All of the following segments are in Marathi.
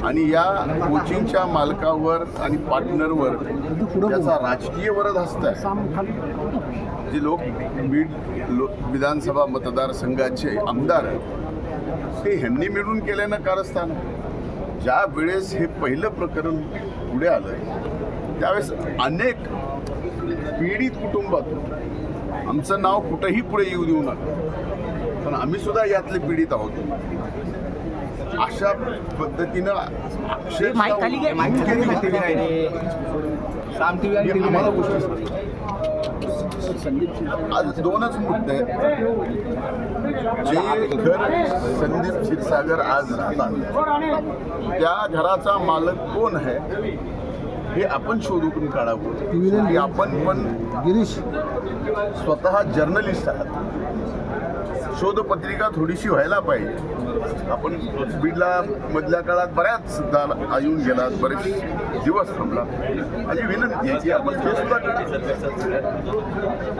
आणि या कोचिंगच्या मालकावर आणि पार्टनरवर त्याचा राजकीय वरद हस्त आहे. जे लोक बीड विधानसभा मतदारसंघाचे आमदार ते ह्यांनी मिळून केल्यानं कारस्थान. ज्या वेळेस हे पहिलं प्रकरण पुढे आलं त्यावेळेस अनेक पीडित कुटुंबातून आमचं नाव कुठंही पुढे येऊ देऊ नका, पण आम्ही सुद्धा यातले पीडित आहोत. अशा पद्धतीनं आज दोनच मुद्दे आहेत. जे घर संदीप क्षीरसागर आज राहतात त्या घराचा मालक कोण आहे हे आपण शोधून काढावं. की आपण पण गिरीश स्वतः जर्नलिस्ट आहात, शोधपत्रिका थोडीशी व्हायला पाहिजे. आपण बीडला मधल्या काळात बऱ्याच येऊन गेलात, बरेच दिवस थांबला. माझी विनंती आहे की आपण ते सुद्धा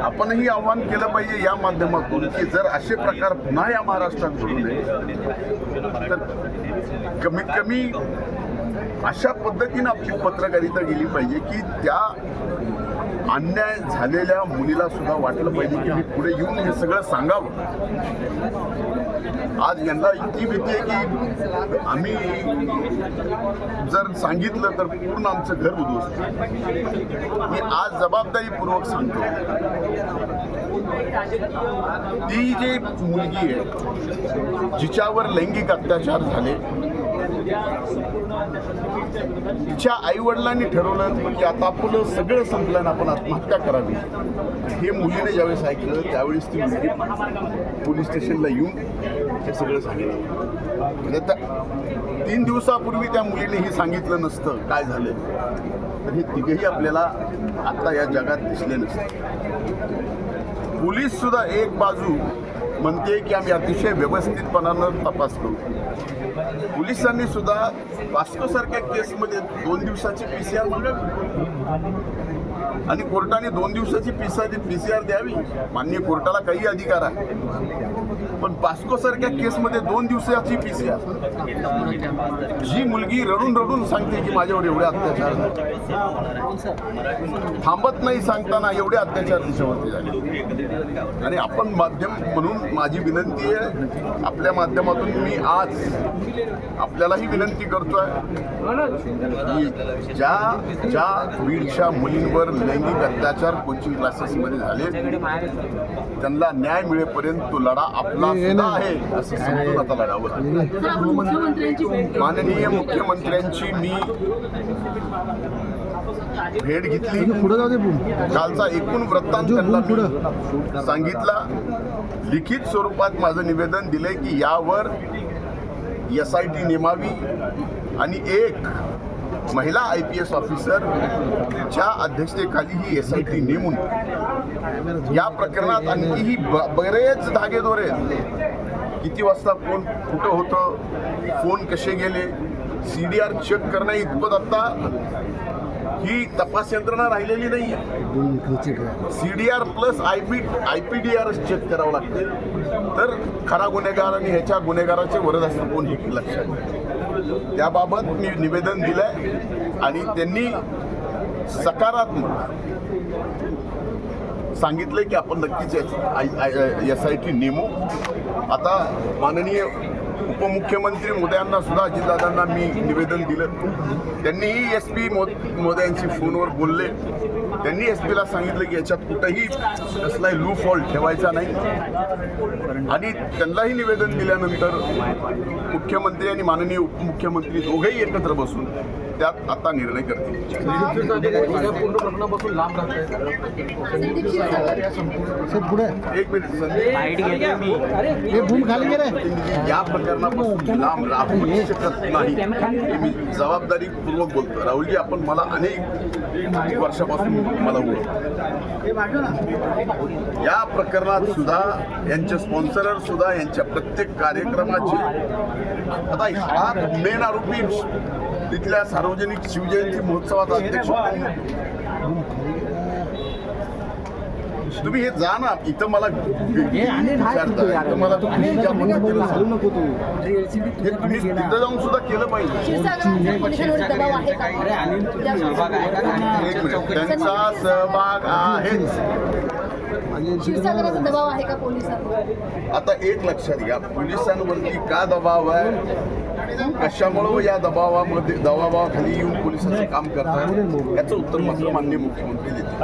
आपणही आव्हान केलं पाहिजे या माध्यमातून की जर असे प्रकार पुन्हा या महाराष्ट्रात घडू नये तर कमीत कमी अशा पद्धतीनं आपली पत्रकारिता गेली पाहिजे की त्या अन्याय झालेल्या मुलीला सुद्धा वाटलं पाहिजे की मी पुढे येऊन हे सगळं सांगावं. आज यांना इतकी भीती आहे की आम्ही जर सांगितलं तर पूर्ण आमचं घर उद्ध्वस्त. मी आज जबाबदारीपूर्वक सांगतो, ती जी मुलगी आहे जिच्यावर लैंगिक अत्याचार झाले, तिच्या आईवडिलांनी ठरवलं की आता आपलं सगळं संपलं आणि आपण आत्महत्या करावी. हे मुलीने ज्यावेळेस ऐकलं त्यावेळेस ती मुलगी पोलीस स्टेशनला येऊन हे सगळं सांगितलं. म्हणजे 3 दिवसापूर्वी त्या मुलीने हे सांगितलं नसतं काय झालं तर हे तिघेही आपल्याला आता या जगात दिसले नसते. पोलीस सुद्धा एक बाजू म्हणते की आम्ही अतिशय व्यवस्थितपणानं तपास करू. पोलिसांनी सुद्धा वास्को सारख्या केसमध्ये 2 दिवसाची PCR मागावी आणि कोर्टाने 2 दिवसाची PCR द्यावी. माननीय कोर्टाला काही अधिकार आहे, पण पास्को सारख्या केसमध्ये 2 दिवसाची PCR. जी मुलगी रडून रडून सांगते की माझ्यावर एवढे अत्याचार झाले, थांबत नाही सांगताना एवढे अत्याचार तिच्यावरती झाले. आणि आपण माध्यम म्हणून माझी विनंती आहे, आपल्या माध्यमातून मी आज आपल्यालाही विनंती करतोय की ज्या बीडच्या मुलींवर लैंगिक अत्याचार कोचिंग क्लासेसमध्ये झाले त्यांना न्याय मिळेपर्यंत तो लढा आपला सुद्धा आहे असं समजून आता लढावं लागेल. माननीय मुख्यमंत्र्यांची मी भेट घेतली. कालचा एकूण वृत्तांत त्यांना मी सांगितला. लिखित स्वरूपात माझं निवेदन दिलंय की यावर SIT नेमावी आणि एक महिला IPS ऑफिसरच्या अध्यक्षतेखाली ही SIT नेमून या प्रकरणात आणखीही बरेच धागेदोरे आहेत. किती वाजता कोण कुठं होतं, फोन कसे गेले, CDR चेक करणं इतपत आता ही तपास यंत्रणा राहिलेली नाही आहे. CDR प्लस IPDR चेक करावं लागते तर खरा गुन्हेगार आणि ह्याच्या गुन्हेगाराचे वरद असतं कोण हे लक्षात. त्याबाबत मी निवेदन दिलंय आणि त्यांनी सकारात्मक सांगितलंय की आपण नक्कीच SIT नेमू. आता माननीय उपमुख्यमंत्री मोदयांना सुद्धा अजितदादांना मी निवेदन दिलं. त्यांनीही SP मोदयांशी फोनवर बोलले. त्यांनी SPला सांगितलं की याच्यात कुठंही कसलाही लूप हॉल ठेवायचा नाही आणि त्यांनाही निवेदन दिल्यानंतर मुख्यमंत्री आणि माननीय उपमुख्यमंत्री दोघेही एकत्र बसून त्यात आता निर्णय करतील. एक मिनिट, या प्रकरणापासून लांब राहू शकत नाही हे मी जबाबदारीपूर्वक बोलतो. राहुलजी, आपण मला अनेक वर्षापासून मला या प्रकरणात सुद्धा यांचे स्पॉन्सरर सुद्धा यांच्या प्रत्येक कार्यक्रमाचे आता हा मेन आरोपी तिथल्या सार्वजनिक शिवजयंती महोत्सवात अध्यक्ष तुम्ही हे जा ना इथं मला विचारता, इथं मला तुम्ही विचारलं केलं सांग. हे तुम्ही तिथं जाऊन सुद्धा केलं पाहिजे. क्षीरसागराचा पोलिसांवर दबाव आहे का? एक मिनिट, त्यांचा सहभाग आहेच. क्षीरसागराचा दबाव आहे का पोलिसांवर? आता एक लक्षात घ्या, पोलिसांवरती का दबाव आहे, कशामुळं या दबावाखाली येऊन पोलिसांचं काम करतात, याचं उत्तर मात्र माननीय मुख्यमंत्री देतील.